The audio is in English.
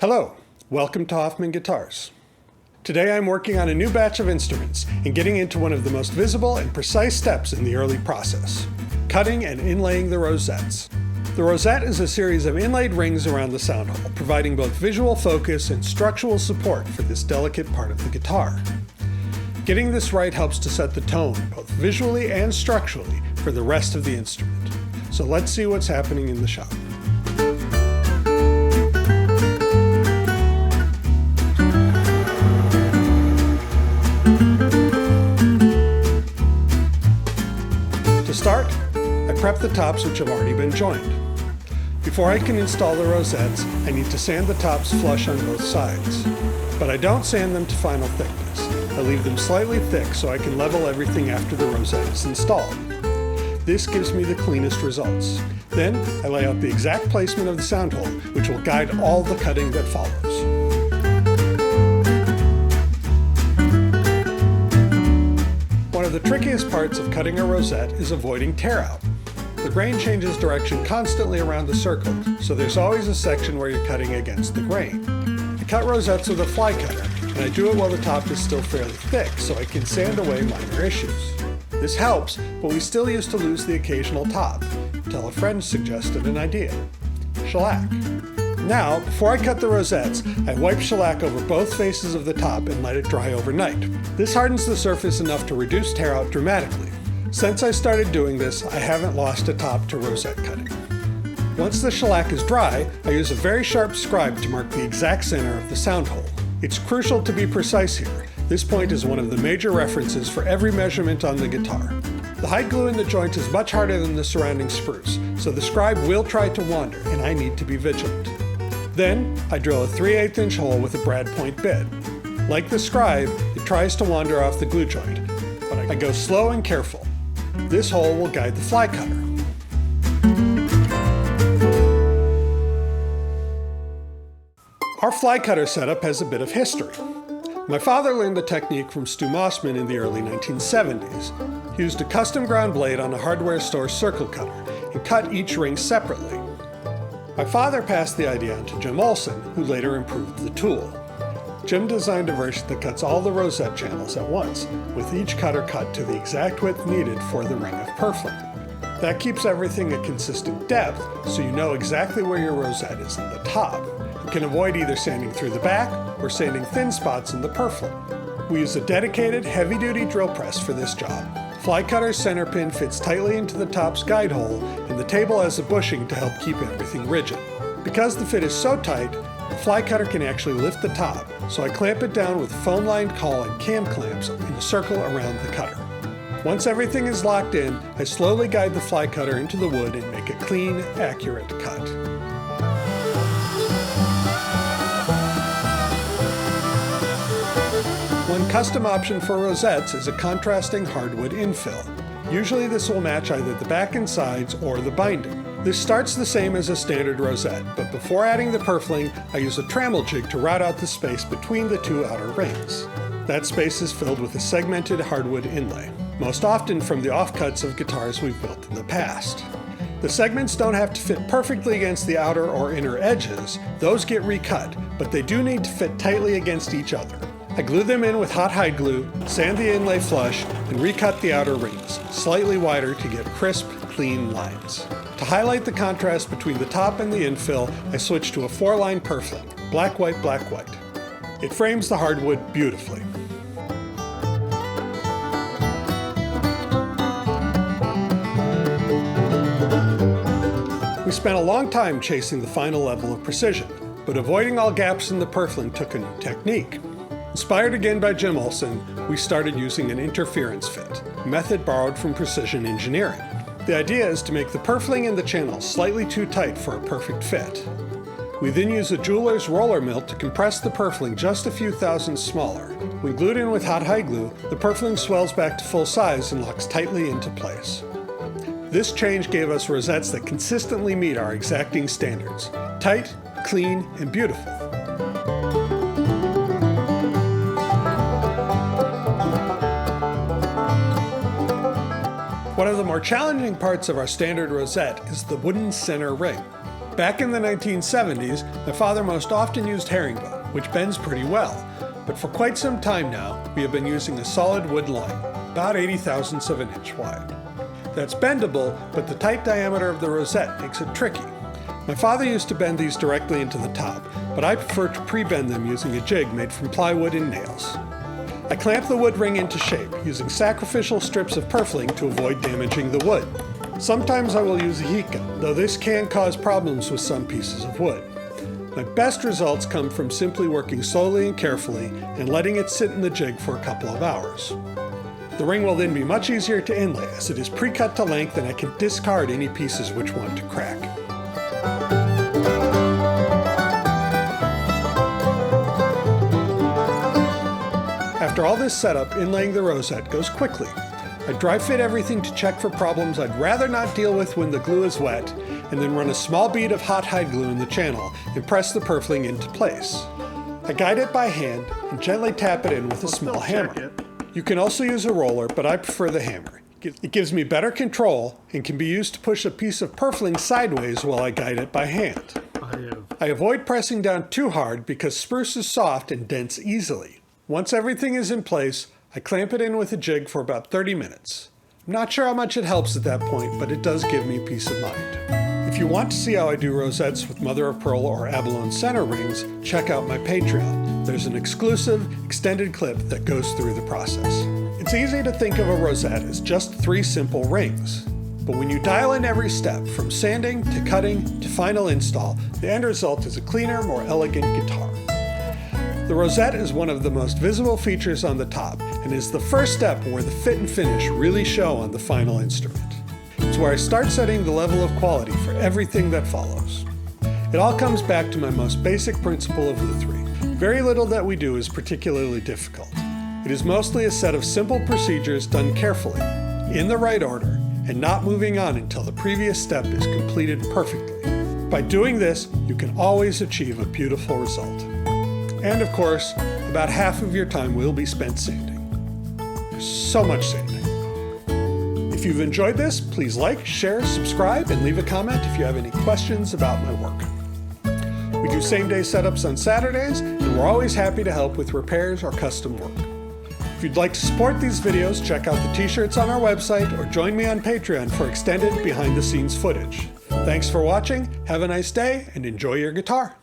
Hello, welcome to Hoffman Guitars. Today I'm working on a new batch of instruments and getting into one of the most visible and precise steps in the early process, cutting and inlaying the rosettes. The rosette is a series of inlaid rings around the soundhole, providing both visual focus and structural support for this delicate part of the guitar. Getting this right helps to set the tone, both visually and structurally, for the rest of the instrument. So let's see what's happening in the shop. To start, I prep the tops which have already been joined. Before I can install the rosettes, I need to sand the tops flush on both sides. But I don't sand them to final thickness. I leave them slightly thick so I can level everything after the rosette is installed. This gives me the cleanest results. Then I lay out the exact placement of the soundhole, which will guide all the cutting that follows. One of the trickiest parts of cutting a rosette is avoiding tearout. The grain changes direction constantly around the circle, so there's always a section where you're cutting against the grain. I cut rosettes with a Flycutter, and I do it while the top is still fairly thick, so I can sand away minor issues. This helps, but we still used to lose the occasional top, until a friend suggested an idea: shellac. Now, before I cut the rosettes, I wipe shellac over both faces of the top and let it dry overnight. This hardens the surface enough to reduce tearout dramatically. Since I started doing this, I haven't lost a top to rosette cutting. Once the shellac is dry, I use a very sharp scribe to mark the exact center of the soundhole. It's crucial to be precise here. This point is one of the major references for every measurement on the guitar. The hide glue in the joint is much harder than the surrounding spruce, so the scribe will try to wander, and I need to be vigilant. Then, I drill a 3/8 inch hole with a brad point bit. Like the scribe, it tries to wander off the glue joint, but I go slow and careful. This hole will guide the Flycutter. Our Flycutter setup has a bit of history. My father learned the technique from Stu Mossman in the early 1970s. He used a custom ground blade on a hardware store circle cutter and cut each ring separately. My father passed the idea on to Jim Olson, who later improved the tool. Jim designed a version that cuts all the rosette channels at once, with each cutter cut to the exact width needed for the ring of Purfling. That keeps everything a consistent depth, so you know exactly where your rosette is in the top. You can avoid either sanding through the back or sanding thin spots in the Purfling. We use a dedicated, heavy-duty drill press for this job. Flycutter's center pin fits tightly into the top's guide hole, and the table has a bushing to help keep everything rigid. Because the fit is so tight, the Flycutter can actually lift the top, so I clamp it down with foam-lined caul and cam clamps in a circle around the cutter. Once everything is locked in, I slowly guide the Flycutter into the wood and make a clean, accurate cut. One custom option for rosettes is a contrasting hardwood infill. Usually this will match either the back and sides or the binding. This starts the same as a standard rosette, but before adding the Purfling, I use a trammel jig to route out the space between the two outer rings. That space is filled with a segmented hardwood inlay, most often from the offcuts of guitars we've built in the past. The segments don't have to fit perfectly against the outer or inner edges, those get recut, but they do need to fit tightly against each other. I glue them in with hot hide glue, sand the inlay flush, and recut the outer rings, slightly wider to get crisp, clean lines. To highlight the contrast between the top and the infill, I switch to a 4-line Purfling, black, white, black, white. It frames the hardwood beautifully. We spent a long time chasing the final level of precision, but avoiding all gaps in the Purfling took a new technique. Inspired again by Jim Olson, we started using an interference fit, a method borrowed from precision engineering. The idea is to make the Purfling in the channel slightly too tight for a perfect fit. We then use a jeweler's roller mill to compress the Purfling just a few thousandths smaller. When glued in with hot hide glue, the Purfling swells back to full size and locks tightly into place. This change gave us rosettes that consistently meet our exacting standards: tight, clean, and beautiful. One of the more challenging parts of our standard rosette is the wooden center ring. Back in the 1970s, my father most often used herringbone, which bends pretty well, but for quite some time now, we have been using a solid wood line, about 80 thousandths of an inch wide. That's bendable, but the tight diameter of the rosette makes it tricky. My father used to bend these directly into the top, but I prefer to pre-bend them using a jig made from plywood and nails. I clamp the wood ring into shape, using sacrificial strips of purfling to avoid damaging the wood. Sometimes I will use a heat gun, though this can cause problems with some pieces of wood. My best results come from simply working slowly and carefully and letting it sit in the jig for a couple of hours. The ring will then be much easier to inlay as it is pre-cut to length and I can discard any pieces which want to crack. After all this setup, inlaying the rosette goes quickly. I dry fit everything to check for problems I'd rather not deal with when the glue is wet, and then run a small bead of hot hide glue in the channel and press the purfling into place. I guide it by hand and gently tap it in with a small hammer. You can also use a roller, but I prefer the hammer. It gives me better control and can be used to push a piece of purfling sideways while I guide it by hand. I avoid pressing down too hard because spruce is soft and dents easily. Once everything is in place, I clamp it in with a jig for about 30 minutes. I'm not sure how much it helps at that point, but it does give me peace of mind. If you want to see how I do rosettes with mother of pearl or abalone center rings, check out my Patreon. There's an exclusive, extended clip that goes through the process. It's easy to think of a rosette as just 3 simple rings. But when you dial in every step, from sanding to cutting to final install, the end result is a cleaner, more elegant guitar. The rosette is one of the most visible features on the top and is the first step where the fit and finish really show on the final instrument. It's where I start setting the level of quality for everything that follows. It all comes back to my most basic principle of lutherie. Very little that we do is particularly difficult. It is mostly a set of simple procedures done carefully, in the right order, and not moving on until the previous step is completed perfectly. By doing this, you can always achieve a beautiful result. And of course, about half of your time will be spent sanding. There's so much sanding. If you've enjoyed this, please like, share, subscribe, and leave a comment if you have any questions about my work. We do same-day setups on Saturdays, and we're always happy to help with repairs or custom work. If you'd like to support these videos, check out the t-shirts on our website or join me on Patreon for extended behind-the-scenes footage. Thanks for watching, have a nice day, and enjoy your guitar.